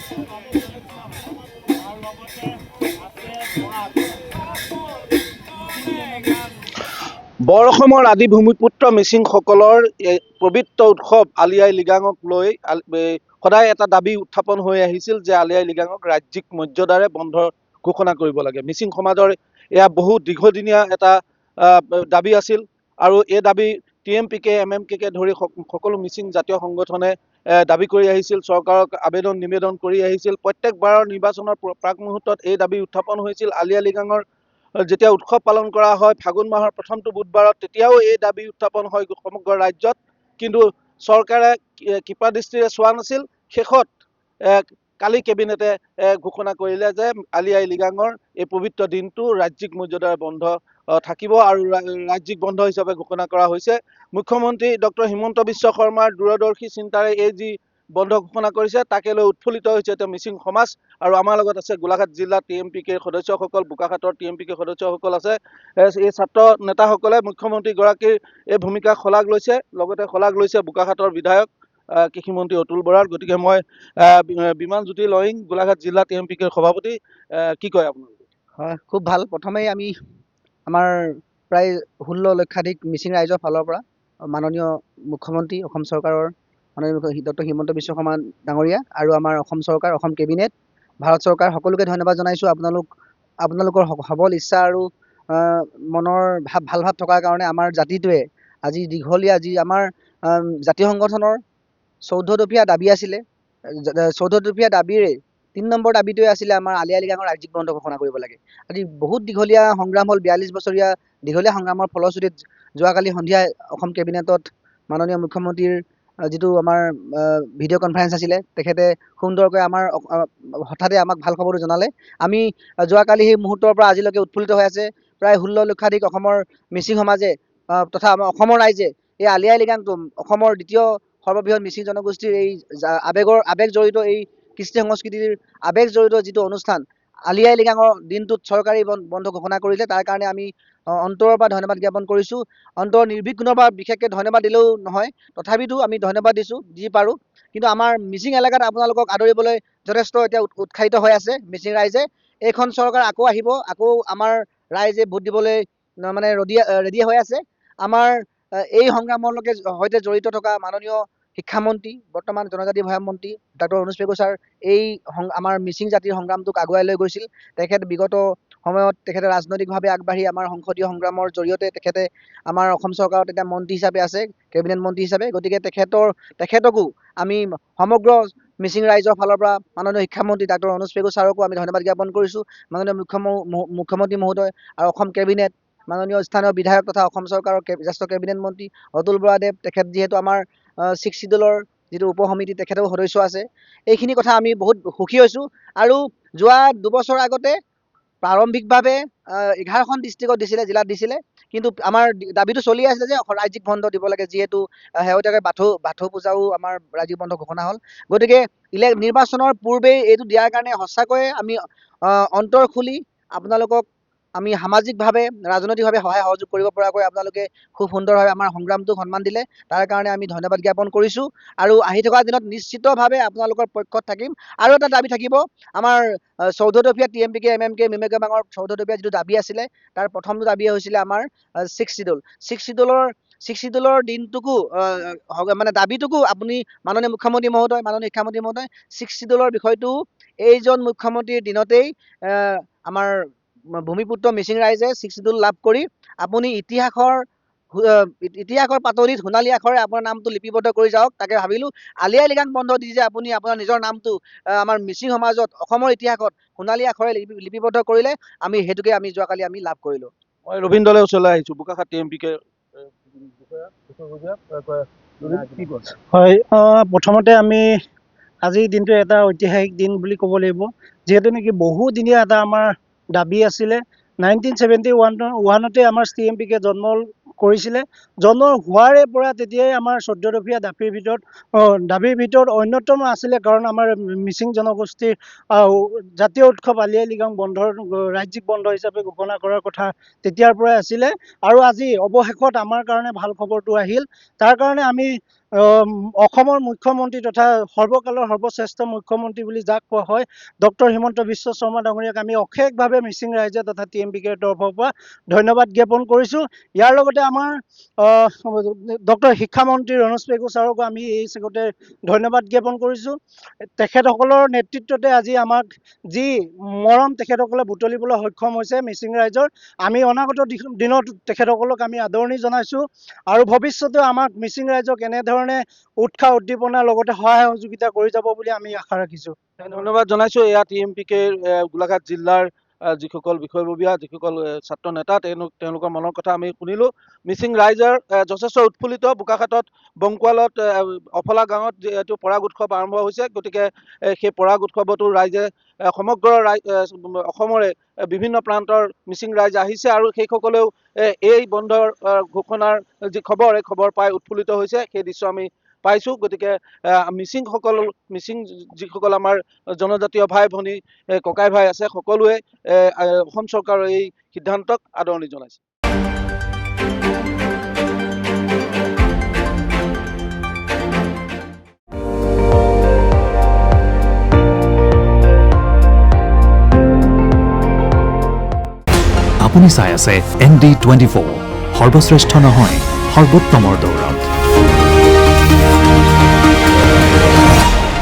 বৰ অসমৰ আদি ভূমিপুত্ৰ মিচিংসকলৰ পবিত্ৰ উৎসৱ আলি আই লৃগাঙক লৈ সদায় এটা দাবী উত্থাপন হৈ আহিছিল যে আলি আই লৃগাঙক ৰাজ্যিক মৰ্যাদাৰে বন্ধ ঘোষণা কৰিব লাগে। মিচিং সমাজৰ এয়া বহু দীৰ্ঘদিনীয়া এটা দাবী আছিল আৰু এই দাবী TMPK MMKকে ধৰি সকলো মিচিং জাতীয় সংগঠনে দাবী কৰি আহিছিল, চৰকাৰক আবেদন নিবেদন কৰি আহিছিল। প্ৰত্যেকবাৰৰ নিৰ্বাচনৰ প্ৰাক মুহূৰ্তত এই দাবী উত্থাপন হৈছিল। আলি আই লৃগাঙৰ যেতিয়া উৎসৱ পালন কৰা হয় ফাগুন মাহৰ প্ৰথমটো বুধবাৰত, তেতিয়াও এই দাবী উত্থাপন হয় সমগ্ৰ ৰাজ্যত, কিন্তু চৰকাৰে কৃপা দৃষ্টিৰে চোৱা নাছিল। শেষত কালি কেবিনেটে ঘোষণা কৰিলে যে আলি আই লৃগাঙৰ এই পবিত্ৰ দিনটো ৰাজ্যিক মৰ্যাদাৰে বন্ধ থাকিব আৰু ৰাজ্যিক বন্ধ হিচাপে ঘোষণা কৰা হৈছে। মুখ্যমন্ত্ৰী ডক্টৰ হিমন্ত বিশ্ব শৰ্মাৰ দূৰদৰ্শী চিন্তাৰে এই যি বন্ধ ঘোষণা কৰিছে তাকে লৈ উৎফুল্লিত হৈছে এতিয়া মিচিং সমাজ। আৰু আমাৰ লগত আছে গোলাঘাট জিলা TMPKৰ সদস্যসকল, বোকাখাটৰ TMPK সদস্যসকল আছে। এই ছাত্ৰ নেতাসকলে মুখ্যমন্ত্ৰী গৰাকীৰ এই ভূমিকা শলাগ লৈছে, লগতে শলাগ লৈছে বোকাখাটৰ বিধায়ক কৃষিমন্ত্ৰী অতুল বৰাৰ। গতিকে মই বিমান জ্যোতি লয়িং, গোলাঘাট জিলা TMPKৰ সভাপতি, কি কয় আপোনালোকে? হয়, খুব ভাল। প্ৰথমেই আমি আমাৰ প্ৰায় 16 লক্ষাধিক মিচিং ৰাইজৰ ফালৰ পৰা মাননীয় মুখ্যমন্ত্ৰী অসম চৰকাৰৰ মাননীয় ডক্টৰ হিমন্ত বিশ্ব শৰ্মা ডাঙৰীয়া আৰু আমাৰ অসম চৰকাৰ, অসম কেবিনেট, ভাৰত চৰকাৰ সকলোকে ধন্যবাদ জনাইছোঁ। আপোনালোকৰ সবল ইচ্ছা আৰু মনৰ ভাল ভাৱ থকাৰ কাৰণে আমাৰ জাতিটোৱে আজি দীঘলীয়া যি আমাৰ জাতীয় সংগঠনৰ 14 দফীয়া দাবী আছিলে, 14 দফীয়া দাবীৰে 3 নম্বৰ দাবীটোৱে আছিলে আমাৰ আলি আই লৃগাঙৰ ৰাজ্যিক বন্ধ ঘোষণা কৰিব লাগে। আজি বহুত দীঘলীয়া সংগ্ৰাম হ'ল, 42 বছৰীয়া দীঘলীয়া সংগ্ৰামৰ ফলশ্ৰুতিত যোৱাকালি সন্ধিয়া অসম কেবিনেটত মাননীয় মুখ্যমন্ত্ৰীৰ যিটো আমাৰ ভিডিঅ' কনফাৰেন্স আছিলে, তেখেতে সুন্দৰকৈ আমাৰ হঠাতে আমাক ভাল খবৰটো জনালে। আমি যোৱাকালি সেই মুহূৰ্তৰ পৰা আজিলৈকে উৎফুল্লিত হৈ আছে প্ৰায় 16 লক্ষাধিক অসমৰ মিচিং সমাজে তথা আমাৰ অসমৰ ৰাইজে এই আলি আই লৃগাঙটো অসমৰ দ্বিতীয় সৰ্ববৃহৎ মিচিং জনগোষ্ঠীৰ এই আবেগ জড়িত, এই কৃষ্টি সংস্কৃতিৰ আবেগ জড়িত যিটো অনুষ্ঠান আলি আই লৃগাঙৰ দিনটোত চৰকাৰী বন্ধ ঘোষণা কৰিলে, তাৰ কাৰণে আমি অন্তৰৰ পৰা ধন্যবাদ জ্ঞাপন কৰিছোঁ। অন্তৰ নিৰ্ভীকগুণৰ পৰা বিশেষকৈ ধন্যবাদ দিলেও নহয়, তথাপিতো আমি ধন্যবাদ দিছোঁ যি পাৰোঁ। কিন্তু আমাৰ মিচিং এলেকাত আপোনালোকক আদৰিবলৈ যথেষ্ট এতিয়া উৎসাহিত হৈ আছে মিচিং ৰাইজে। এইখন চৰকাৰ আকৌ আহিব, আকৌ আমাৰ ৰাইজে ভোট দিবলৈ মানে ৰেডি হৈ আছে। আমাৰ এই সংগ্ৰামলৈকে সৈতে জড়িত থকা মাননীয় শিক্ষামন্ত্ৰী, বৰ্তমান জনজাতি ভ্যাৰ মন্ত্ৰী ডক্টৰ অনুজ পেগু ছাৰ এই আমাৰ মিচিং জাতিৰ সংগ্ৰামটোক আগুৱাই লৈ গৈছিল। তেখেত বিগত সময়ত তেখেতে ৰাজনৈতিকভাৱে আগবাঢ়ি আমাৰ সংসদীয় সংগ্ৰামৰ জৰিয়তে তেখেতে আমাৰ অসম চৰকাৰত এতিয়া মন্ত্ৰী হিচাপে আছে, কেবিনেট মন্ত্ৰী হিচাপে। গতিকে তেখেতকো আমি সমগ্ৰ মিচিং ৰাইজৰ ফালৰ পৰা মাননীয় শিক্ষামন্ত্ৰী ডক্টৰ অনুজ পেগু ছাৰকো আমি ধন্যবাদ জ্ঞাপন কৰিছোঁ। মাননীয় মুখ্যমন্ত্ৰী মহোদয় আৰু অসম কেবিনেট, মাননীয় স্থানীয় বিধায়ক তথা অসম চৰকাৰৰ জ্যেষ্ঠ কেবিনেট মন্ত্ৰী অতুল বৰাদেৱ, তেখেত যিহেতু আমাৰ 6 চিডুলৰ যিটো উপসমিতি তেখেতেও সদস্য আছে। এইখিনি কথা আমি বহুত সুখী হৈছোঁ। আৰু যোৱা 2 বছৰ আগতে প্ৰাৰম্ভিকভাৱে 11খন ডিষ্ট্ৰিক্টত দিছিলে, জিলাত দিছিলে, কিন্তু আমাৰ দাবীটো চলি আছিলে যে ৰাজ্যিক বন্ধ দিব লাগে, যিহেতু শেহতীয়াকৈ বাথৌ পূজাও আমাৰ ৰাজ্যিক বন্ধ ঘোষণা হ'ল। গতিকে নিৰ্বাচনৰ পূৰ্বেই এইটো দিয়াৰ কাৰণে সঁচাকৈয়ে আমি অন্তৰ খুলি আপোনালোকক আমি সামাজিকভাৱে ৰাজনৈতিকভাৱে সহায় সহযোগ কৰিব পৰাকৈ আপোনালোকে খুব সুন্দৰভাৱে আমাৰ সংগ্ৰামটোক সন্মান দিলে, তাৰ কাৰণে আমি ধন্যবাদ জ্ঞাপন কৰিছোঁ। আৰু আহি থকা দিনত নিশ্চিতভাৱে আপোনালোকৰ পক্ষত থাকিম। আৰু এটা দাবী থাকিব, আমাৰ 14 দফীয়া TMPK MMK মিমেকবাঙৰ 14 দফীয়া যিটো দাবী আছিলে, তাৰ প্ৰথমটো দাবী হৈছিলে আমাৰ 6 চিডুলৰ দিনটোকো মানে দাবীটোকো আপুনি মাননীয় মুখ্যমন্ত্ৰী মহোদয়, মাননীয় শিক্ষামন্ত্ৰী মহোদয়, 6 চিডুলৰ বিষয়টো এইজন মুখ্যমন্ত্ৰীৰ দিনতেই আমাৰ ভূমিপুত্ৰ মিচিং ৰাইজে 6 চিডুল লাভ কৰি আপুনি ইতিহাসৰ পাতলিত সোণালী আখৰে আপোনাৰ নামটো লিপিবদ্ধ কৰি যাওক, তাকে ভাবিলোঁ। আলি আই লৃগাং বন্ধ দি যে আপুনি আপোনাৰ নিজৰ নামটো আমাৰ মিচিং সমাজত অসমৰ ইতিহাসত সোণালী আখৰে লিপিবদ্ধ কৰিলে, আমি সেইটোকে আমি যোৱাকালি আমি লাভ কৰিলোঁ। মই ৰবীন্দ্ৰলৈ ওচৰলৈ আহিছোঁ, বোকাখাট TMPK। হয়, প্ৰথমতে আমি আজিৰ দিনটো এটা ঐতিহাসিক দিন বুলি ক'ব লাগিব, যিহেতু নেকি বহুদিনীয়া এটা আমাৰ দাবী আছিলে। 1971তে আমাৰ TMPK জন্ম কৰিছিলে। জন্ম হোৱাৰে পৰা তেতিয়াই আমাৰ 14 দফীয়া দাবীৰ ভিতৰত অন্যতম আছিলে, কাৰণ আমাৰ মিচিং জনগোষ্ঠীৰ জাতীয় উৎসৱ আলি আই লৃগাং ৰাজ্যিক বন্ধ হিচাপে ঘোষণা কৰাৰ কথা তেতিয়াৰ পৰাই আছিলে। আৰু আজি অৱশেষত আমাৰ কাৰণে ভাল খবৰটো আহিল। তাৰ কাৰণে আমি অসমৰ মুখ্যমন্ত্ৰী তথা সৰ্বকালৰ সৰ্বশ্ৰেষ্ঠ মুখ্যমন্ত্ৰী বুলি যাক কোৱা হয় ডক্টৰ হিমন্ত বিশ্ব শৰ্মা ডাঙৰীয়াক আমি অশেষভাৱে মিচিং ৰাইজে তথা TMPKৰ তৰফৰ পৰা ধন্যবাদ জ্ঞাপন কৰিছোঁ। ইয়াৰ লগতে আমাৰ ডক্টৰ শিক্ষামন্ত্ৰী ৰণোজ পেগু ছাৰকো আমি এই চেগতে ধন্যবাদ জ্ঞাপন কৰিছোঁ। তেখেতসকলৰ নেতৃত্বতে আজি আমাক যি মৰম তেখেতসকলে বুটলিবলৈ সক্ষম হৈছে মিচিং ৰাইজৰ, আমি অনাগত দিনত তেখেতসকলক আমি আদৰণি জনাইছোঁ আৰু ভৱিষ্যতে আমাক মিচিং ৰাইজক এনেধৰণে উৎসাহ উদ্দীপনাৰ লগতে সহায় সহযোগিতা কৰি যাব বুলি আমি আশা ৰাখিছোঁ। ধন্যবাদ জনাইছোঁ। এয়া TMPKৰ গোলাঘাট জিলাৰ যিসকল বিষয়ববীয়া, যিসকল ছাত্ৰ নেতা, তেওঁলোকৰ মনৰ কথা আমি শুনিলোঁ। মিচিং ৰাইজৰ যথেষ্ট উৎফুল্লিত। বোকাখাটত বংকুৱালত অফলা গাঁৱত যিহেতু পৰাগ উৎসৱ আৰম্ভ হৈছে, গতিকে সেই পৰাগ উৎসৱতো ৰাইজে সমগ্ৰ অসমৰে বিভিন্ন প্ৰান্তৰ মিচিং ৰাইজ আহিছে আৰু সেইসকলেও এই বন্ধৰ ঘোষণাৰ যি খবৰ, এই খবৰ পাই উৎফুল্লিত হৈছে। সেই দৃশ্য আমি পাইছোঁ। গতিকে মিচিং যিসকল আমাৰ জনজাতীয় ভাই ভনী ককাই ভাই আছে, সকলোৱে অসম চৰকাৰৰ এই সিদ্ধান্তক আদৰণি জনাইছে। আপুনি চাই আছে ND24, সৰ্বশ্ৰেষ্ঠ নহয় সৰ্বোত্তমৰ দৌৰত।